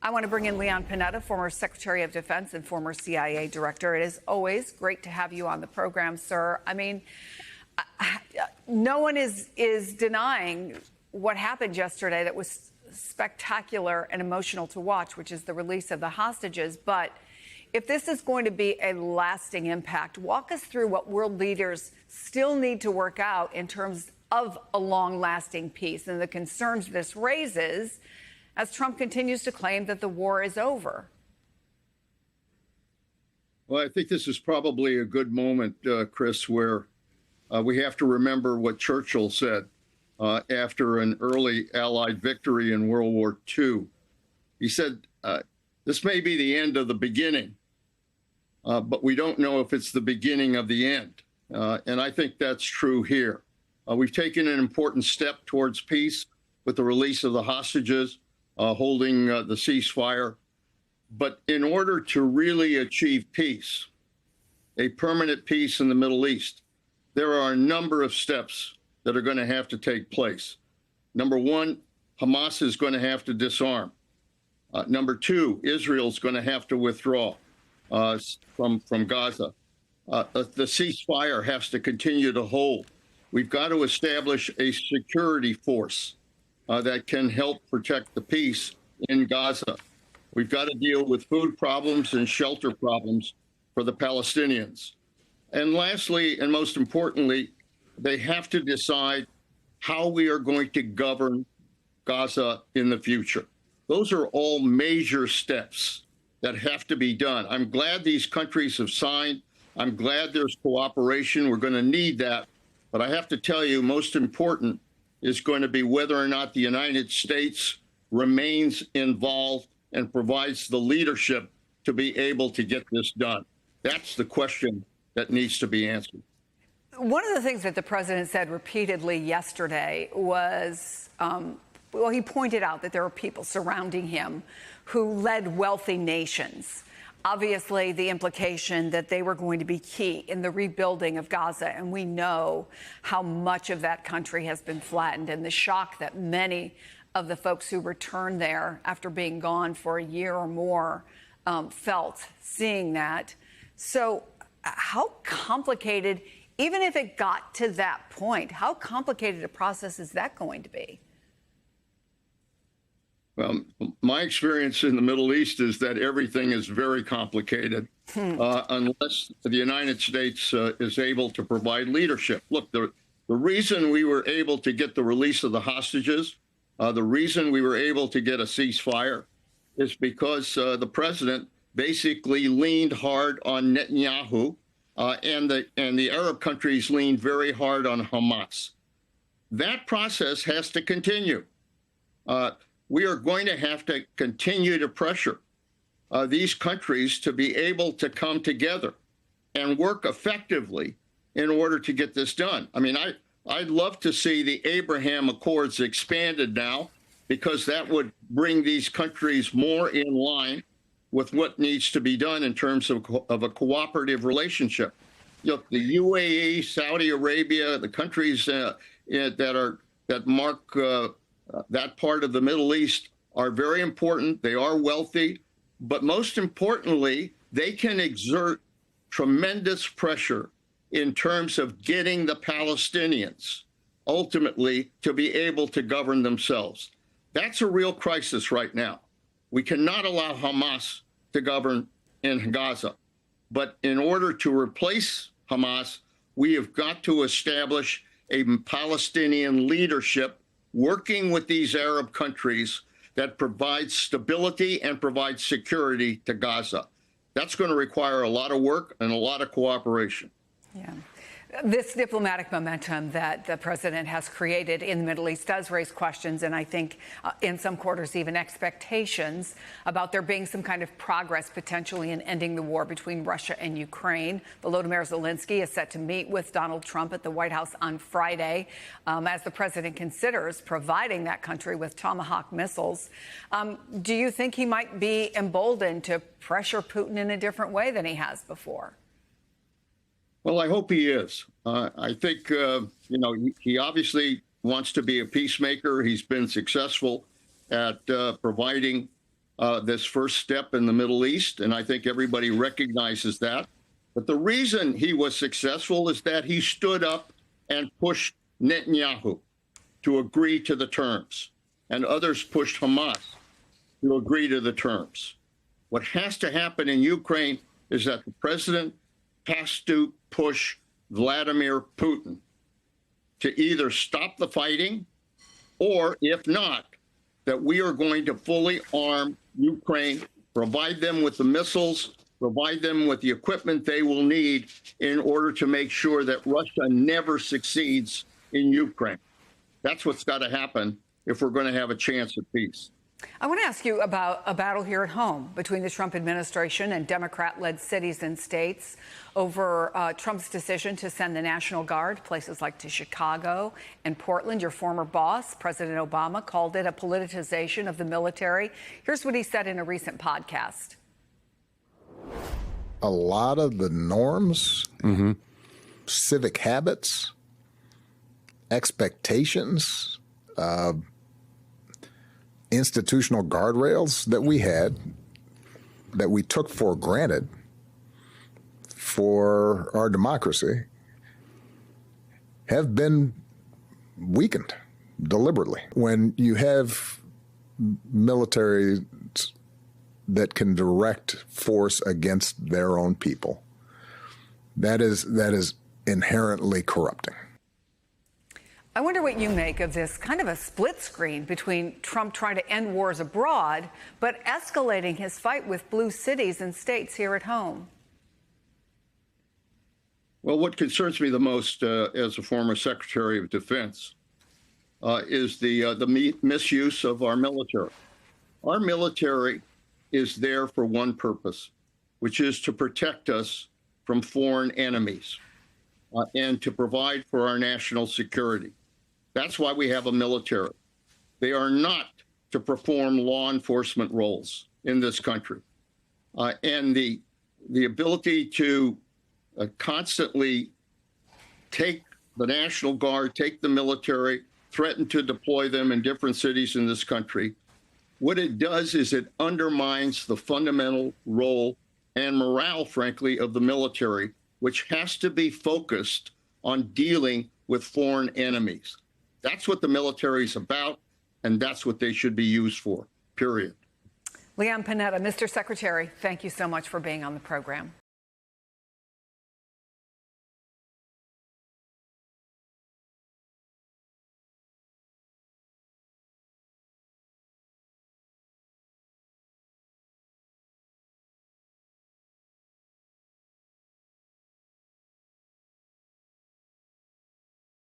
I want to bring in Leon Panetta, former Secretary of Defense and former CIA director. It is always great to have you on the program, sir. I mean, no one is denying what happened yesterday that was spectacular and emotional to watch, which is the release of the hostages. But if this is going to be a lasting impact, walk us through what world leaders still need to work out in terms of a long-lasting peace and the concerns this raises as Trump continues to claim that the war is over. Well, I think this is probably a good moment, Chris, where we have to remember what Churchill said after an early Allied victory in World War II. He said, this may be the end of the beginning, but we don't know if it's the beginning of the end. And I think that's true here. We've taken an important step towards peace with the release of the hostages, holding the ceasefire. But in order to really achieve peace, a permanent peace in the Middle East, there are a number of steps that are going to have to take place. Number one, Hamas is going to have to disarm. Number two, Israel's going to have to withdraw from Gaza. The ceasefire has to continue to hold. We've got to establish a security force that can help protect the peace in Gaza. We've got to deal with food problems and shelter problems for the Palestinians. And lastly, and most importantly, they have to decide how we are going to govern Gaza in the future. Those are all major steps that have to be done. I'm glad these countries have signed. I'm glad there's cooperation. We're going to need that. But I have to tell you, most important is going to be whether or not the United States remains involved and provides the leadership to be able to get this done. That's the question that needs to be answered. One of the things that the president said repeatedly yesterday was, well, he pointed out that there are people surrounding him who led wealthy nations. Obviously, the implication that they were going to be key in the rebuilding of Gaza. And we know how much of that country has been flattened and the shock that many of the folks who returned there after being gone for a year or more felt seeing that. So how complicated, even if it got to that point, how complicated a process is that going to be? My experience in the Middle East is that everything is very complicated unless the United States is able to provide leadership. Look, the reason we were able to get the release of the hostages, the reason we were able to get a ceasefire is because the president basically leaned hard on Netanyahu and the Arab countries leaned very hard on Hamas. That process has to continue. We are going to have to continue to pressure these countries to be able to come together and work effectively in order to get this done. I mean, I'd love to see the Abraham Accords expanded now, because that would bring these countries more in line with what needs to be done in terms of a cooperative relationship. You know, the UAE, Saudi Arabia, the countries that mark that part of the Middle East are very important. They are wealthy, but most importantly, they can exert tremendous pressure in terms of getting the Palestinians ultimately to be able to govern themselves. That's a real crisis right now. We cannot allow Hamas to govern in Gaza. But in order to replace Hamas, we have got to establish a Palestinian leadership working with these Arab countries that provides stability and provides security to Gaza. That's going to require a lot of work and a lot of cooperation. Yeah. This diplomatic momentum that the president has created in the Middle East does raise questions, and I think in some quarters even expectations about there being some kind of progress potentially in ending the war between Russia and Ukraine. Volodymyr Zelensky is set to meet with Donald Trump at the White House on Friday as the president considers providing that country with Tomahawk missiles. Do you think he might be emboldened to pressure Putin in a different way than he has before? Well, I hope he is. I think, he obviously wants to be a peacemaker. He's been successful at providing this first step in the Middle East, and I think everybody recognizes that. But the reason he was successful is that he stood up and pushed Netanyahu to agree to the terms, and others pushed Hamas to agree to the terms. What has to happen in Ukraine is that the president has to push Vladimir Putin to either stop the fighting, or if not, that we are going to fully arm Ukraine, provide them with the missiles, provide them with the equipment they will need in order to make sure that Russia never succeeds in Ukraine. That's what's got to happen if we're going to have a chance at peace. I want to ask you about a battle here at home between the Trump administration and Democrat-led cities and states over Trump's decision to send the National Guard places like to Chicago and Portland. Your former boss, President Obama, called it a politicization of the military. Here's what he said in a recent podcast. A lot of the norms, civic habits, expectations, institutional guardrails that we had, that we took for granted for our democracy, have been weakened deliberately. When you have military that can direct force against their own people, that is inherently corrupting. I wonder what you make of this kind of a split screen between Trump trying to end wars abroad, but escalating his fight with blue cities and states here at home. Well, what concerns me the most as a former Secretary of Defense is the misuse of our military. Our military is there for one purpose, which is to protect us from foreign enemies and to provide for our national security. That's why we have a military. They are not to perform law enforcement roles in this country. And the ability to constantly take the National Guard, take the military, threaten to deploy them in different cities in this country, what it does is it undermines the fundamental role and morale, frankly, of the military, which has to be focused on dealing with foreign enemies. That's what the military is about, and that's what they should be used for, period. Leon Panetta, Mr. Secretary, thank you so much for being on the program.